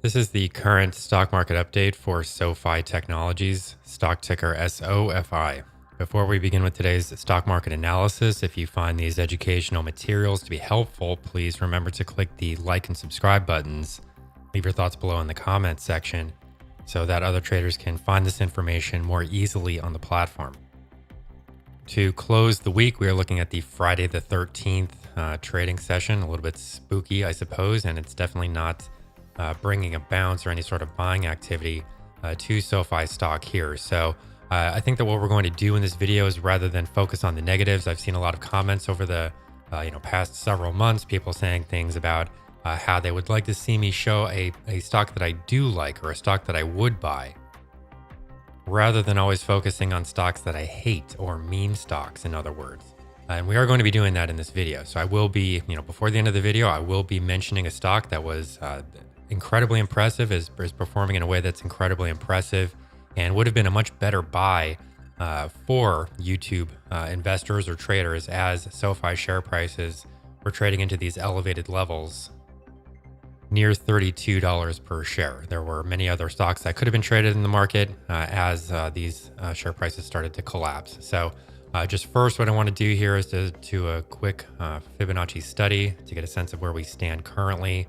This is the current stock market update for SoFi Technologies, stock ticker SOFI. Before we begin with today's stock market analysis, if you find these educational materials to be helpful, please remember to click the like and subscribe buttons. Leave your thoughts below in the comments section so that other traders can find this information more easily on the platform. To close the week, we are looking at the Friday the 13th trading session. A little bit spooky, I suppose, and it's definitely not bringing a bounce or any sort of buying activity to SoFi stock here. So I think that what we're going to do in this video is, rather than focus on the negatives, I've seen a lot of comments over the past several months, people saying things about how they would like to see me show a stock that I do like, or a stock that I would buy, rather than always focusing on stocks that I hate, or meme stocks, in other words. And we are going to be doing that in this video. So I will be, before the end of the video, I will be mentioning a stock that was incredibly impressive, is performing in a way that's incredibly impressive, and would have been a much better buy for YouTube investors or traders, as SoFi share prices were trading into these elevated levels near $32 per share. There were many other stocks that could have been traded in the market as these share prices started to collapse. So just first, what I want to do here is to do a quick Fibonacci study to get a sense of where we stand currently,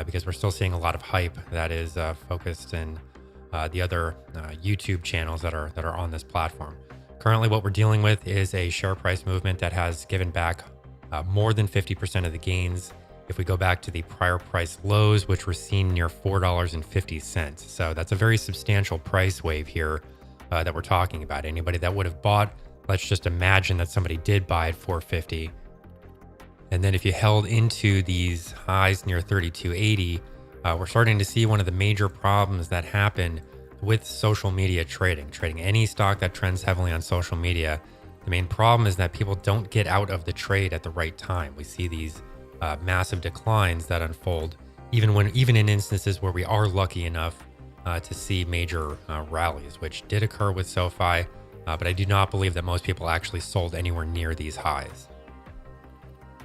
because we're still seeing a lot of hype that is focused in the other YouTube channels that are on this platform. Currently, what we're dealing with is a share price movement that has given back more than 50% of the gains if we go back to the prior price lows, which were seen near $4.50. So that's a very substantial price wave here that we're talking about. Anybody that would have bought, let's just imagine that somebody did buy at $4.50. And then if you held into these highs near $32.80, we're starting to see one of the major problems that happen with social media trading any stock that trends heavily on social media. The main problem is that people don't get out of the trade at the right time. We see these massive declines that unfold, even in instances where we are lucky enough to see major rallies, which did occur with SoFi, but I do not believe that most people actually sold anywhere near these highs.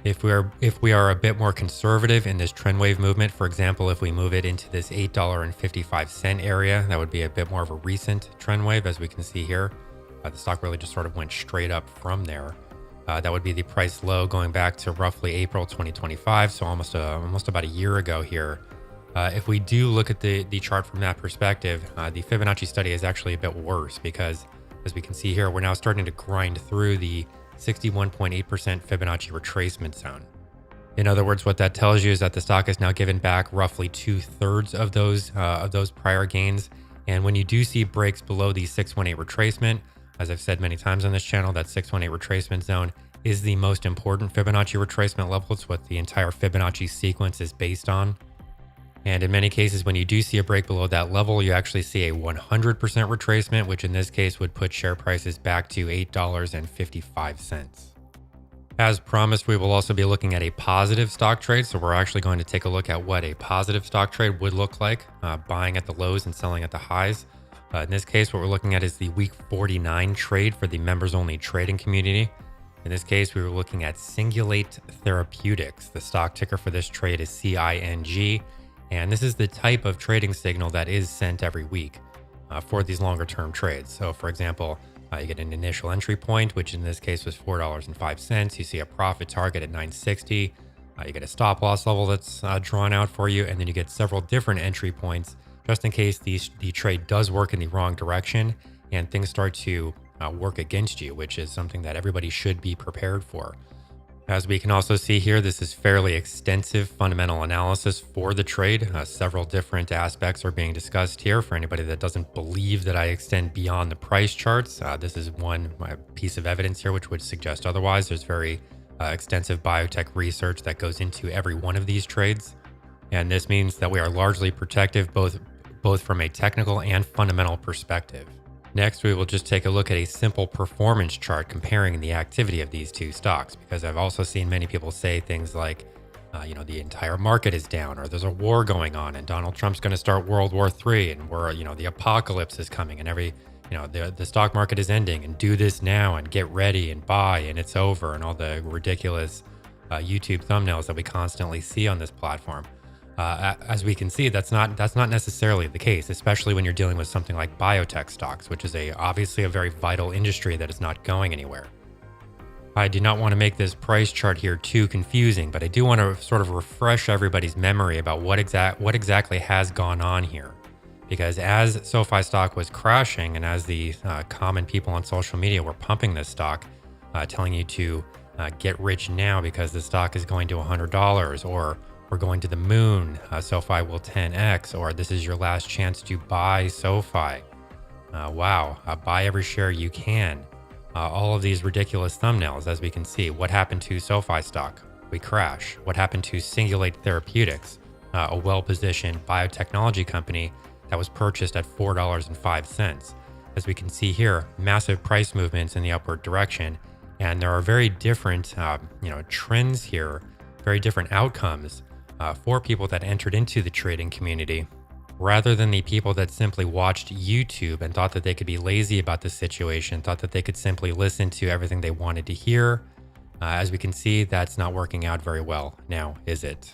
If we are a bit more conservative in this trend wave movement, for example, if we move it into this $8.55 area, that would be a bit more of a recent trend wave. As we can see here, the stock really just sort of went straight up from there. That would be the price low going back to roughly April 2025, so almost about a year ago here. If we do look at the chart from that perspective, the Fibonacci study is actually a bit worse, because as we can see here, we're now starting to grind through the 61.8% Fibonacci retracement zone. In other words, what that tells you is that the stock has now given back roughly 2/3 of those prior gains. And when you do see breaks below the 618 retracement, as I've said many times on this channel, that 618 retracement zone is the most important Fibonacci retracement level. It's what the entire Fibonacci sequence is based on. And in many cases, when you do see a break below that level, you actually see a 100% retracement, which in this case would put share prices back to $8.55. As promised, we will also be looking at a positive stock trade. So we're actually going to take a look at what a positive stock trade would look like, buying at the lows and selling at the highs. In this case, what we're looking at is the week 49 trade for the members only trading community. In this case, we were looking at Singulate Therapeutics. The stock ticker for this trade is CING. And this is the type of trading signal that is sent every week for these longer term trades. So for example, you get an initial entry point, which in this case was $4.05. You see a profit target at $9.60. You get a stop loss level that's drawn out for you. And then you get several different entry points just in case the trade does work in the wrong direction and things start to work against you, which is something that everybody should be prepared for. As we can also see here, this is fairly extensive fundamental analysis for the trade. Several different aspects are being discussed here. For anybody that doesn't believe that I extend beyond the price charts, this is one piece of evidence here which would suggest otherwise. There's very extensive biotech research that goes into every one of these trades. And this means that we are largely protective both from a technical and fundamental perspective. Next, we will just take a look at a simple performance chart comparing the activity of these two stocks, because I've also seen many people say things like, the entire market is down, or there's a war going on and Donald Trump's going to start World War III, and the apocalypse is coming and the stock market is ending, and do this now and get ready and buy and it's over, and all the ridiculous YouTube thumbnails that we constantly see on this platform. As we can see, that's not necessarily the case, especially when you're dealing with something like biotech stocks, which is obviously a very vital industry that is not going anywhere. I do not want to make this price chart here too confusing, but I do want to sort of refresh everybody's memory about what exactly has gone on here. Because as SoFi stock was crashing and as the common people on social media were pumping this stock, telling you to get rich now because the stock is going to $100, or we're going to the moon, SoFi will 10x, or this is your last chance to buy SoFi. Wow, buy every share you can. All of these ridiculous thumbnails, as we can see. What happened to SoFi stock? We crash. What happened to Singulate Therapeutics, a well-positioned biotechnology company that was purchased at $4.05? As we can see here, massive price movements in the upward direction, and there are very different, trends here, very different outcomes for people that entered into the trading community, rather than the people that simply watched YouTube and thought that they could be lazy about the situation, thought that they could simply listen to everything they wanted to hear. As we can see, that's not working out very well now, is it?